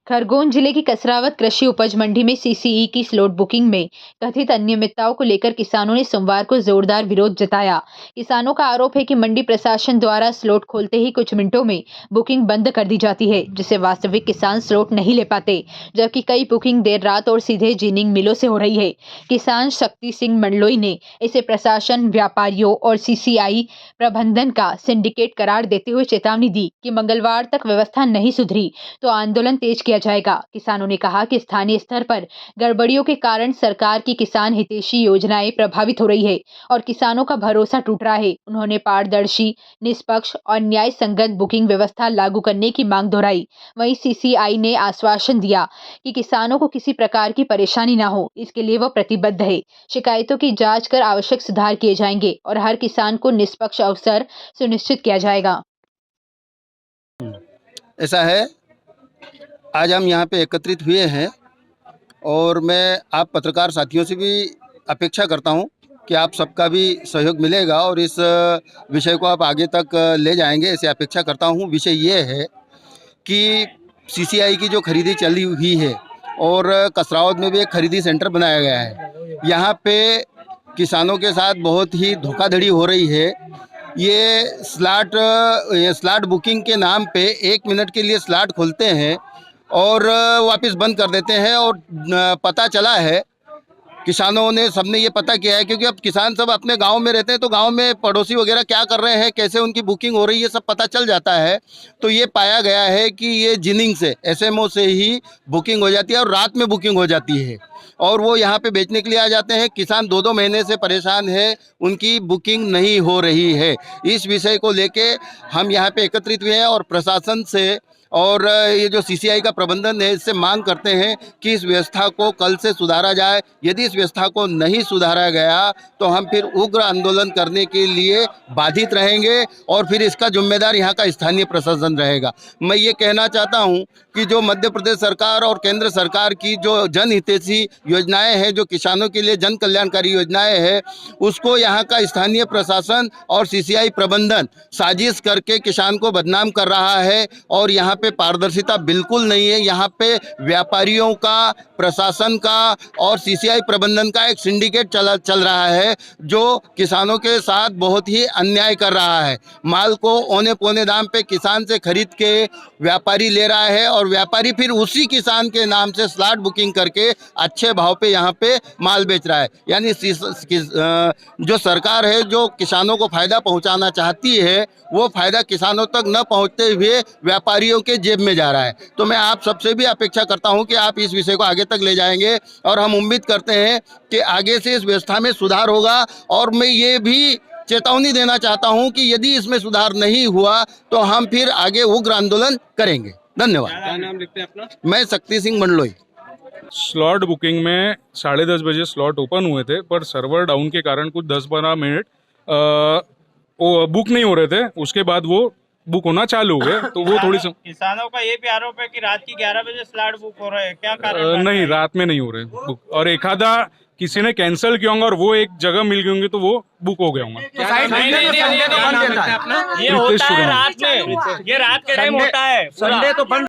खरगोन जिले की कसरावत कृषि उपज मंडी में सीसीई की स्लॉट बुकिंग में कथित अनियमितताओं को लेकर किसानों ने सोमवार को जोरदार विरोध जताया। किसानों का आरोप है कि मंडी प्रशासन द्वारा स्लॉट खोलते ही कुछ मिनटों में बुकिंग बंद कर दी जाती है, जिससे वास्तविक किसान स्लॉट नहीं ले पाते, जबकि कई बुकिंग देर रात और सीधे जिनिंग मिलों से हो रही है। किसान शक्ति सिंह मंडलोई ने इसे प्रशासन, व्यापारियों और सीसीआई प्रबंधन का सिंडिकेट करार देते हुए चेतावनी दी कि मंगलवार तक व्यवस्था नहीं सुधरी तो आंदोलन तेज किया जाएगा। किसानों ने कहा कि स्थानीय स्तर पर गड़बड़ियों के कारण सरकार की किसान हितैषी योजनाएं प्रभावित हो रही है और किसानों का भरोसा टूट रहा है। उन्होंने पारदर्शी, निष्पक्ष और न्याय संगत बुकिंग व्यवस्था लागू करने की मांग दोहराई। वहीं सीसीआई ने आश्वासन दिया कि किसानों को किसी प्रकार की परेशानी न हो, इसके लिए वह प्रतिबद्ध है। शिकायतों की जांच कर आवश्यक सुधार किए जाएंगे और हर किसान को निष्पक्ष अवसर सुनिश्चित किया जाएगा। ऐसा है, आज हम यहाँ पे एकत्रित हुए हैं और मैं आप पत्रकार साथियों से भी अपेक्षा करता हूँ कि आप सबका भी सहयोग मिलेगा और इस विषय को आप आगे तक ले जाएंगे, ऐसे अपेक्षा करता हूँ। विषय ये है कि सीसीआई की जो खरीदी चली हुई है और कसरावत में भी एक खरीदी सेंटर बनाया गया है, यहाँ पे किसानों के साथ बहुत ही धोखाधड़ी हो रही है। ये स्लॉट बुकिंग के नाम पे 1 मिनट के लिए स्लॉट खोलते हैं और वापस बंद कर देते हैं। और पता चला है, किसानों ने सबने ये पता किया है, क्योंकि अब किसान सब अपने गांव में रहते हैं, तो गांव में पड़ोसी वगैरह क्या कर रहे हैं, कैसे उनकी बुकिंग हो रही है, सब पता चल जाता है। तो ये पाया गया है कि ये जिनिंग से, एसएमओ से ही बुकिंग हो जाती है और रात में बुकिंग हो जाती है और वो यहाँ पे बेचने के लिए आ जाते हैं। किसान 2-2 महीने से परेशान है, उनकी बुकिंग नहीं हो रही है। इस विषय को लेके हम यहाँ पे एकत्रित हुए हैं और प्रशासन से और ये जो सीसीआई का प्रबंधन है, इससे मांग करते हैं कि इस व्यवस्था को कल से सुधारा जाए। यदि इस व्यवस्था को नहीं सुधारा गया तो हम फिर उग्र आंदोलन करने के लिए बाधित रहेंगे और फिर इसका जिम्मेदार यहाँ का स्थानीय प्रशासन रहेगा। मैं ये कहना चाहता हूँ कि जो मध्य प्रदेश सरकार और केंद्र सरकार की जो जनहितैषी योजनाएं हैं, जो किसानों के लिए जन कल्याणकारी योजनाएं हैं, उसको यहाँ का स्थानीय प्रशासन और सीसीआई प्रबंधन साजिश करके किसान को बदनाम कर रहा है और यहाँ पे पारदर्शिता बिल्कुल नहीं है। यहाँ पे व्यापारियों का, प्रशासन का और सीसीआई प्रबंधन का एक सिंडिकेट चल रहा है, जो किसानों के साथ बहुत ही अन्याय कर रहा है। माल को औने पौने दाम पे किसान से खरीद के व्यापारी ले रहा है और व्यापारी फिर उसी किसान के नाम से स्लॉट बुकिंग करके अच्छे भाव पे यहाँ पे माल बेच रहा है। यानी जो सरकार है, जो किसानों को फ़ायदा पहुँचाना चाहती है, वो फ़ायदा किसानों तक न पहुँचते हुए व्यापारियों के जेब में जा रहा है। तो मैं आप सबसे भी अपेक्षा करता हूं कि आप इस विषय को आगे तक ले जाएंगे और हम उम्मीद करते हैं कि आगे से इस व्यवस्था में सुधार होगा। और मैं ये भी चेतावनी देना चाहता हूं कि यदि इसमें सुधार नहीं हुआ तो हम फिर आगे उग्र आंदोलन करेंगे। धन्यवाद। क्या नाम लिखते हैं अपना? मैं शक्ति सिंह मंडलोई। स्लॉट बुकिंग में 10:30 बजे स्लॉट ओपन हुए थे, पर सर्वर डाउन के कारण कुछ 10-12 मिनट वो बुक नहीं हो रहे थे। उसके बाद वो बुक होना चालू हो गए, तो वो थोड़ी किसानों का ये भी आरोप है कि रात की 11 बजे स्लॉट बुक हो रहे हैं, क्या कारण? नहीं, रात में नहीं हो रहे बुक, और एक आधा किसी ने कैंसिल किया होगा और वो एक जगह मिल गई होंगी तो वो बुक हो गया होगा। ये होता है रात में, ये रात के टाइम होता है, संडे तो बंद